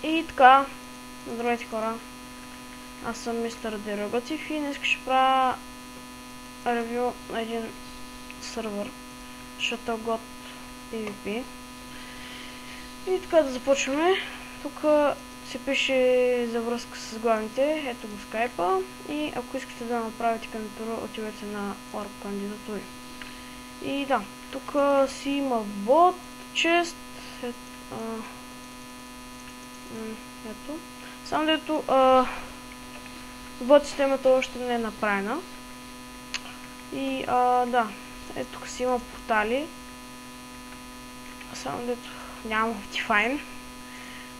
И така, здравейте хора, аз съм мистер Дерогатив и днес ще правя ревю на един сървър Shuttlegod PvP. И така да започваме. Тук се пише за връзка с главните, ето го скайпа, и ако искате да направите кандидатура, отивайте на Warp кандидатури. И да, тук си има бот, чест, ето. Само дето бот системата още не е направена. И да, ето тук си има портали. Само дето няма Optifine.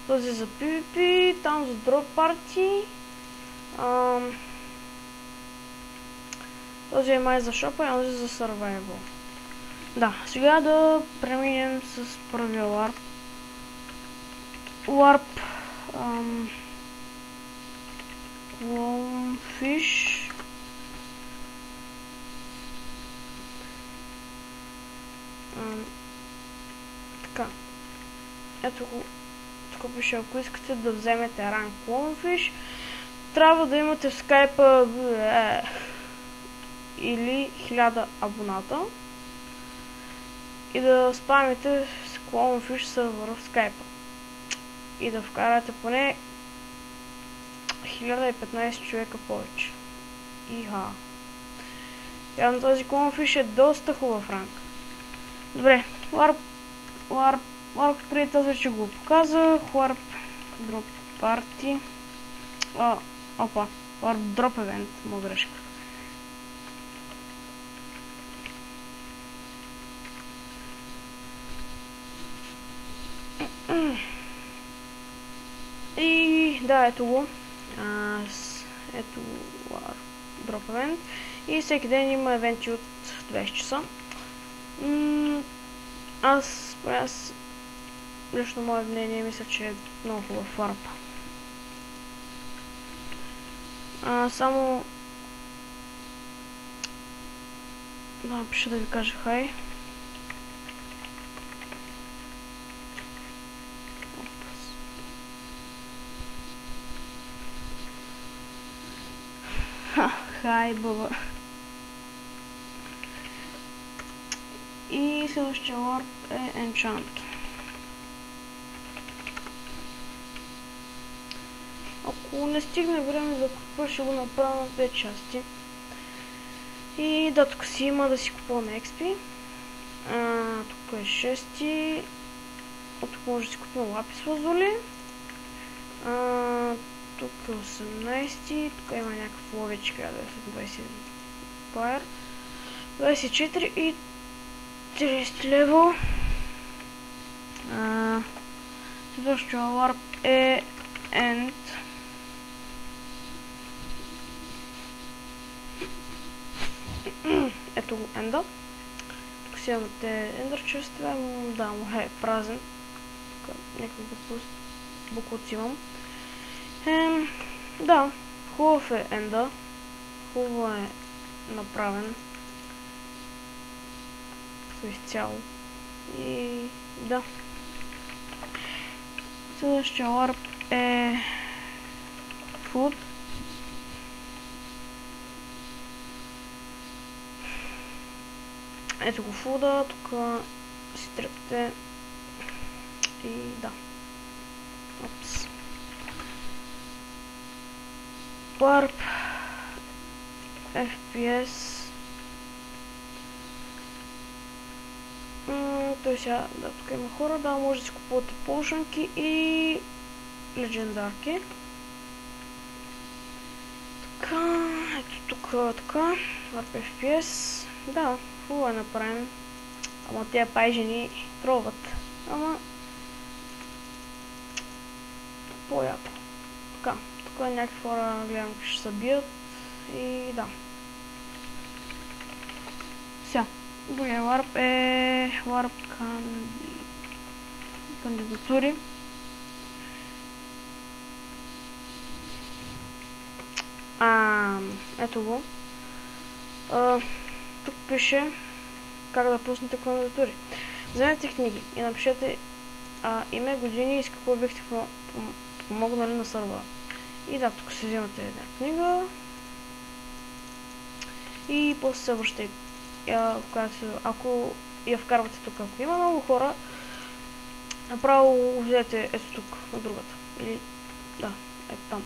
Този за PvP, там за Drop Party. Този е май за шопа и този за Survival. Да, сега да преминем с първия Warp. Warp Clownfish. Така. Ето го. Тук пише, ако искате да вземете ранг Clownfish, трябва да имате в скайпа или 1000 абоната и да спамите с Clownfish сервера в скайпа и да вкарате поне 1015 човека повече. Иха. Явно този Clownfish е доста хубав ранг. Добре, Warp Creators вече го показах. Warp Drop Party. Опа, Warp Drop Event, моя грешка. И да, ето го. Ето Warp Drop Event. И всеки ден има евенти от 20 часа. Аз лично мое мнение мисля, че е много хубав Warp. Само да пиша да ви кажа хай. Хай, бъба. И следващия Warp е Enchant. Ако не стигне време за купа, ще го направя на 2 части. И да, тук си има да си купуваме XP. Тук е 6. Тук може да си купим лапис лазули. Тук е 18. Тук има някакъв лович, трябва да е 21. 24 и 30 левел. Следващия Warp е End. Ето го Enda. Тук си имате Ender честове, да, му е празен. Тук някакъв буклуци имам. Да, хубав е Enda. Хубаво е направен. Изцяло. И да. Следващия Warp е Food. Ето го фуда, тук си тръпте и да. Опс. Warp FPS. Той сега, да, тук има хора, да, може да си купувате полшанки и легендарки. Така, ето тук така, Warp FPS, да, хубаво е направим. Ама тия пайжени тролват. Ама по-яко. Така, тук някакви хора гледам, че ще се бият и да. Сега, другия Warp е Warp кандидатури. Ето го. Тук пише как да пуснете кандидатури. Вземете книги и напишете име, години и с какво бихте помогнали на сървъра. И да, тук си взимате една книга. И после се връщайте. Ако я вкарвате тук, ако има много хора, направо взете ето тук, на другата. Или, да, ето там.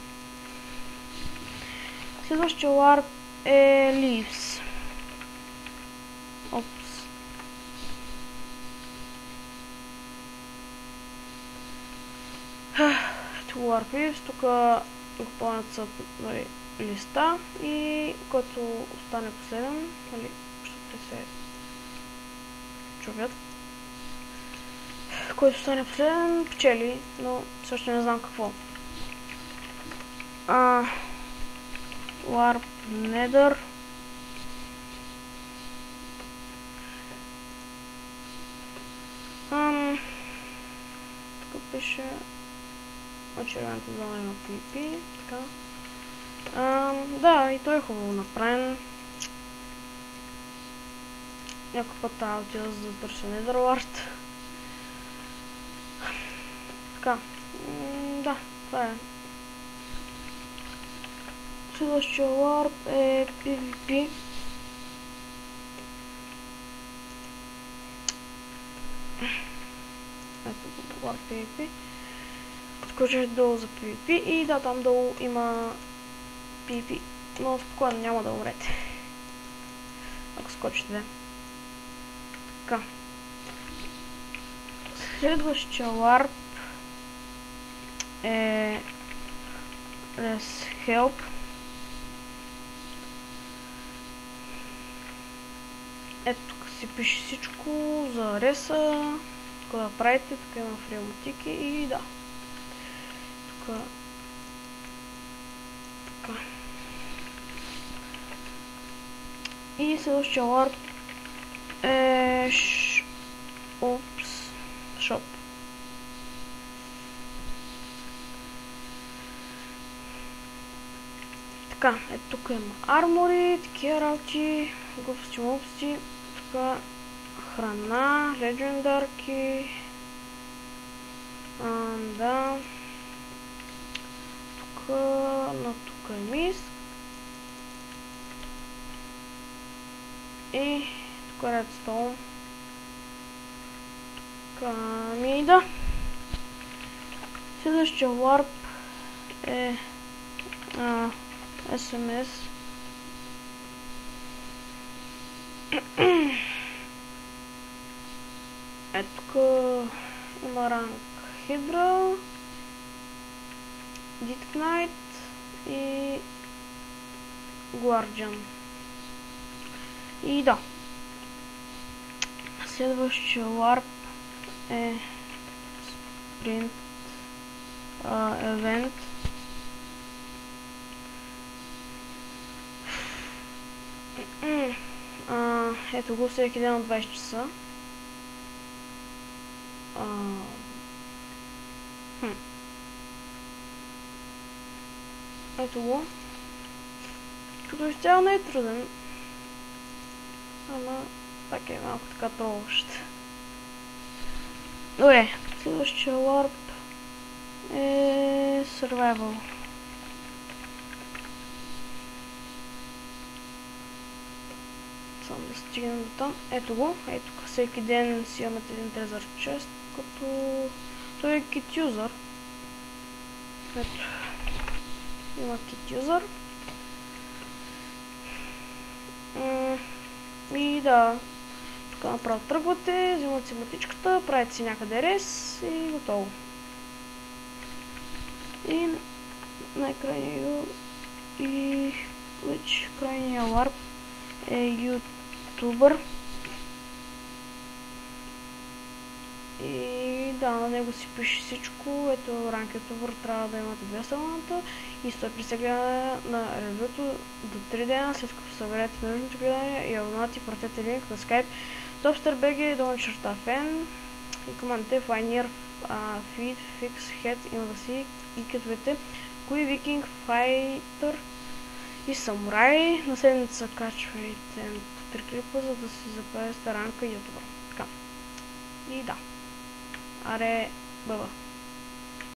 Следващия ларп е Leaves. Опс. Ето ларп Leaves, тук го пълнят са листа и който остане последен, нали, защото се чувят. Който стане последен, печели, но също не знам какво. Warp Nether. Тук пише очередната зона има PvP, така. Да, и той е хубаво направен. Някой път трябва да отида за да търся Netherward. Така, да, това е. Следващия ларп е PvP. Ето ларп PvP. Скочиш долу за PvP и да, там долу има PvP. Но спокойно няма да умрете. Ако скочите. Така. Следващия ларп е Let's Help. Ето тук си пише всичко за реса, какво да правите, тук има фрилмотики и да. Тук така. И следващия ларп е Shop. Така, ето тук има армори, такива работи, глупости. Тук храна, легендарки. Да. Тук е миск. И тук е редстоун. Тук да. Следващия ларп е SMS. Ето тук има ранг Hydra, Dead Knight и Guardian. И да. Следващия ларп е Sprint Event. Ето го всеки ден от 20 часа. Ето го. Като изцяло не е труден. Ама пак е малко така тролващ. Добре, следващия ларп е Survival. Само да стигнем до там. Ето го. Ето тук всеки ден си имате един трезор чест, като той е kit user. Ето. Има kit user. И да. Тук направо тръгвате, взимате си матичката, правите си някъде рез и готово. И най-крайния крайния ларп е ютубър. И да, на него си пише всичко. Ето ранк ютубър трябва да имате 200 абоната и 150 гледания на ревюто до 3 дена, след като съберете нужните гледания и абонати, пратете линк на Skype topstar.bg/fan и командите Pioneer, Feed, Fix, Head, Invaси и кетовете кои викинг, файтър и самурай. На седмица качвайте 3 клипа, за да си запазите ранка и ютубър. Така. И да. Аре, бъба.